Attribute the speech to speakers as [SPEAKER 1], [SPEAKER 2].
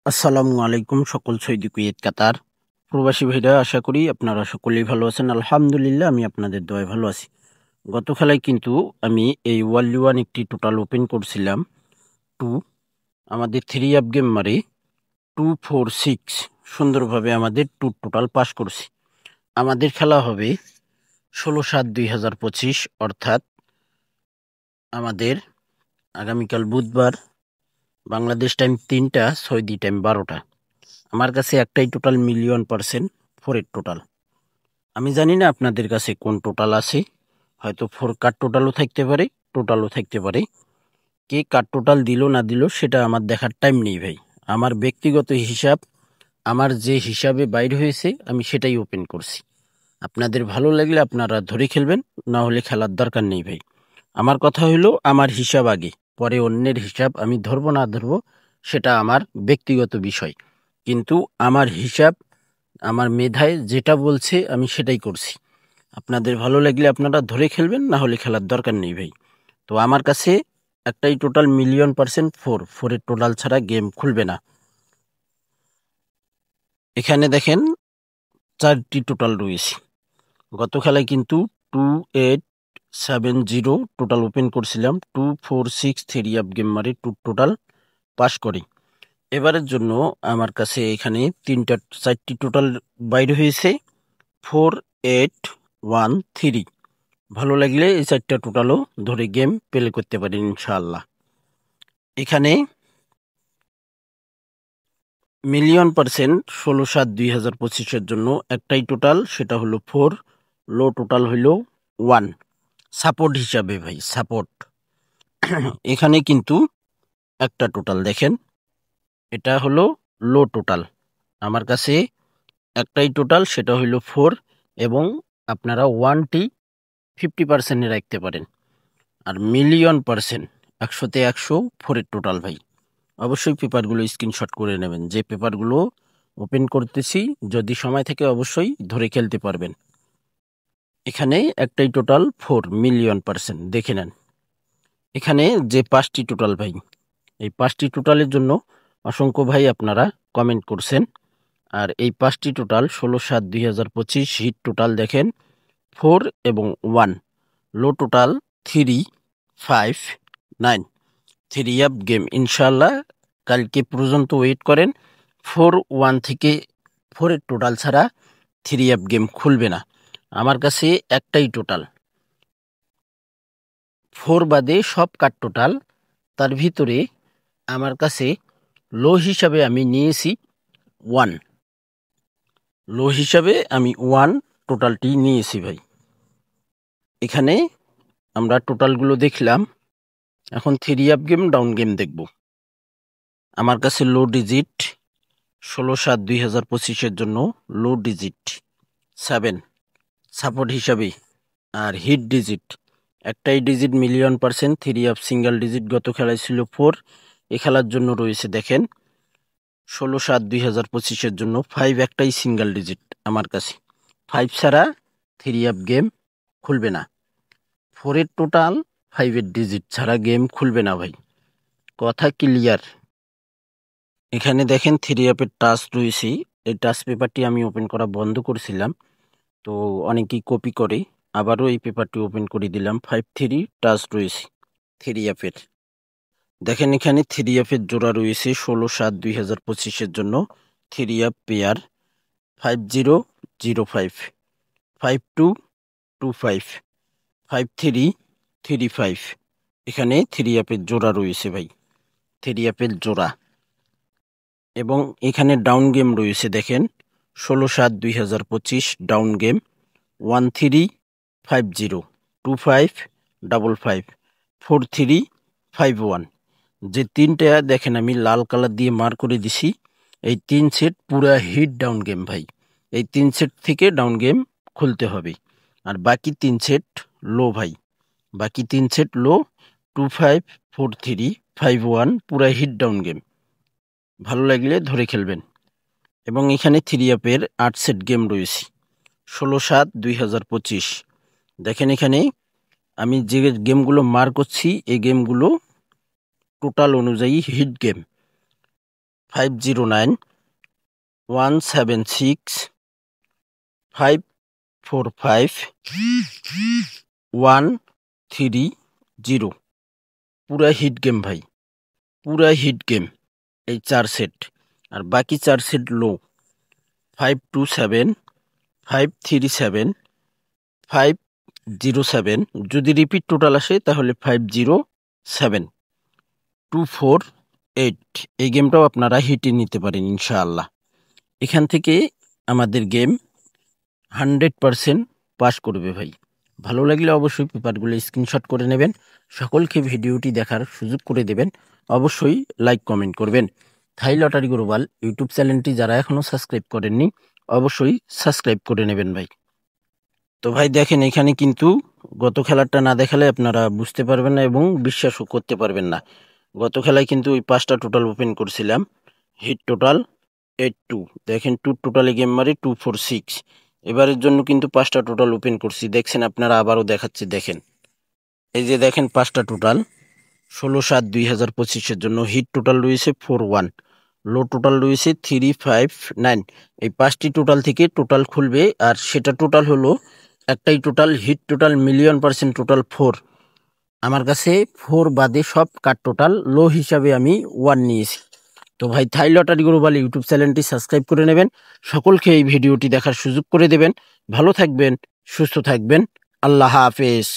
[SPEAKER 1] আসসালামু আলাইকুম সকল সৌদি কুয়েত কাতার প্রবাসী ভাইরা, আশা করি আপনারা সকলেই ভালো আছেন। আলহামদুলিল্লাহ, আমি আপনাদের দয়ায় ভালো আছি। গত খেলায় কিন্তু আমি এই ওয়ার্ল্ড ওয়ান একটি টোটাল ওপেন করছিলাম টু, আমাদের 3 আপ গেম মারে 246 সুন্দরভাবে আমাদের টোটাল পাস করছি। আমাদের খেলা হবে 16/7/2025, অর্থাৎ আমাদের আগামীকাল বুধবার, বাংলাদেশ টাইম 3টা, সৌদি টাইম 12টা। আমার কাছে একটাই টোটাল মিলিয়ন% 4-এর টোটাল। আমি জানি না আপনাদের কাছে কোন টোটাল আছে, হয়তো 4 কার্ড টোটালও থাকতে পারে, টোটালও থাকতে পারে। কে কার্ড টোটাল দিল না দিল সেটা আমার দেখার টাইম নেই ভাই। আমার ব্যক্তিগত হিসাব, আমার যে হিসাবে বাইর হয়েছে আমি সেটাই ওপেন করছি। আপনাদের ভালো লাগলে আপনারা ধরে খেলবেন, না হলে খেলার দরকার নেই ভাই। আমার কথা হলো, আমার হিসাব আগে, পরে অন্যের হিসাব আমি ধরবো না ধরবো সেটা আমার ব্যক্তিগত বিষয়, কিন্তু আমার হিসাব আমার মেধায় যেটা বলছে আমি সেটাই করছি। আপনাদের ভালো লাগলে আপনারা ধরে খেলবেন, না হলে খেলার দরকার নেই ভাই। তো আমার কাছে একটাই টোটাল মিলিয়ন% 4-4-এর টোটাল ছাড়া গেম খুলবে না। এখানে দেখেন 4টি টোটাল রয়েছে। গত খেলায় কিন্তু 2870 টোটাল ওপেন করছিলাম, 246 3 আপ গেম মারে টোটাল পাস করি। এবারের জন্য আমার কাছে এখানে 4টি টোটাল বাইর হয়েছে 4813। ভালো লাগলে এই 4টা টোটালও ধরে গেম প্লে করতে পারেন ইনশাআল্লাহ। এখানে মিলিয়ন% 16/7/2025-এর জন্য একটাই টোটাল, সেটা হলো 4, লো টোটাল হইল 1, সাপোর্ট হিসাবে ভাই, সাপোর্ট। এখানে কিন্তু একটা টোটাল দেখেন, এটা হলো লো টোটাল। আমার কাছে একটাই টোটাল, সেটা হইল 4, এবং আপনারা 1টি 50%-এ রাখতে পারেন। আর মিলিয়ন% 100-তে 100 4-এর টোটাল ভাই। অবশ্যই পেপারগুলো স্ক্রিনশট করে নেবেন, যে পেপারগুলো ওপেন করতেছি, যদি সময় থাকে অবশ্যই ধরে খেলতে পারবেন। এখানে একটাই টোটাল 4 মিলিয়ন% দেখে নেন। এখানে যে 5টি টোটাল ভাই, এই 5টি টোটালের জন্য অসংখ্য ভাই আপনারা কমেন্ট করছেন। আর এই 5টি টোটাল 16/7/2025 হিট টোটাল দেখেন 4 এবং 1, লো টোটাল 3, 5, 9। 3 আপ গেম ইনশাল্লাহ কালকে পর্যন্ত ওয়েট করেন। 4-1 থেকে 4-এর টোটাল ছাড়া 3 আপ গেম খুলবে না। আমার কাছে একটাই টোটাল, 4 বাদে সব কার্ড টোটাল। তার ভিতরে আমার কাছে লো হিসাবে আমি নিয়েছি 1, লো হিসাবে আমি 1 টোটালটি নিয়েছি ভাই। এখানে আমরা টোটালগুলো দেখলাম, এখন 3 আপ গেম ডাউন গেম দেখব। আমার কাছে লো ডিজিট 16/7/2025-এর জন্য লো ডিজিট 7 সাপোর্ট হিসাবে। আর হিট ডিজিট একটাই digit million%, 3 up single digit গত খেলায় ছিল 4, এ খেলার জন্য রয়েছে দেখেন 16/7/2025-এর জন্য 5, একটাই সিঙ্গেল ডিজিট আমার কাছে। 5 ছাড়া 3 আপ গেম খুলবে না। 4-এর টোটাল, 5-এর ডিজিট ছাড়া গেম খুলবে না ভাই, কথা ক্লিয়ার। এখানে দেখেন 3 আপের টাচ রয়েছে। এই টাচ পেপারটি আমি ওপেন করা বন্ধ করছিলাম, তো অনেকেই কপি করে, আবারও এই পেপারটি ওপেন করে দিলাম। 5-3 টাচ রয়েছে 3 আপের। দেখেন এখানে 3 আপের জোড়া রয়েছে 16/7/2025-এর জন্য 3 আপ পেয়ার 5005, 5225, 5335। এখানে 3 আপের জোড়া রয়েছে ভাই, 3 আপের জোড়া। এবং এখানে ডাউন গেম রয়েছে দেখেন 16/7/2025 ডাউন গেম 1350, 2555, 4351। যে 3টা দেখেন আমি লাল কালার দিয়ে মার করে দিছি, এই 3 সেট পুরা হিট ডাউন গেম ভাই। এই 3 সেট থেকে ডাউন গেম খুলতে হবে। আর বাকি 3 সেট লো ভাই, বাকি 3 সেট লো, 254351 পুরা হিট ডাউন গেম। ভালো লাগলে ধরে খেলবেন। এবং এখানে 3 আপের 8 সেট গেম রয়েছে 16/7/2025। দেখেন এখানে আমি যে গেমগুলো মার করছি, এই গেমগুলো টোটাল অনুযায়ী হিট গেম। 509 176 545 130। পুরা হিট গেম ভাই, পুরা হিট গেম এই 4 সেট। আর বাকি 4 সেট লো। 527 537 507। যদি রিপিট টোটাল আসে তাহলে 507 248। এই গেমটাও আপনারা হিটে নিতে পারেন ইনশাআল্লাহ। এখান থেকে আমাদের গেম 100% পাস করবে ভাই। ভালো লাগলে অবশ্যই পেপারগুলো স্ক্রিনশট করে নেবেন। সকলকে ভিডিওটি দেখার সুযোগ করে দেবেন। অবশ্যই লাইক কমেন্ট করবেন। থাই লটারি গ্লোবাল ইউটিউব চ্যানেলটি যারা এখনো সাবস্ক্রাইব করেননি অবশ্যই সাবস্ক্রাইব করে নেবেন ভাই। তো ভাই দেখেন, এখানে কিন্তু গত খেলাটা না দেখালে আপনারা বুঝতে পারবেন না এবং বিশ্বাসও করতে পারবেন না। গত খেলায় কিন্তু ওই 5টা টোটাল ওপেন করছিলাম, হিট টোটাল 82। দেখেন 2 টোটালে গেম মারি 246। এবারের জন্য কিন্তু 5টা টোটাল ওপেন করছি, দেখছেন আপনারা, আবারও দেখাচ্ছি দেখেন। এই যে দেখেন 5টা টোটাল 16/7/2025 জন্য হিট টোটাল রয়েছে 41, লো টোটাল রয়েছে 359। এই 5টি টোটাল থেকে টোটাল খুলবে, আর সেটা টোটাল হলো একটাই টোটাল, হিট টোটাল %10000 টোটাল 4। আমার কাছে 4 বাদে সব কাট টোটাল লো হিসাবে আমি 1 নিয়েছি। তো ভাই থাই লটারি গ্লোবাল ইউটিউব চ্যানেলটি সাবস্ক্রাইব করে নেবেন। সকলকে এই ভিডিওটি দেখার সুযোগ করে দেবেন। ভালো থাকবেন, সুস্থ থাকবেন। আল্লাহ হাফেজ।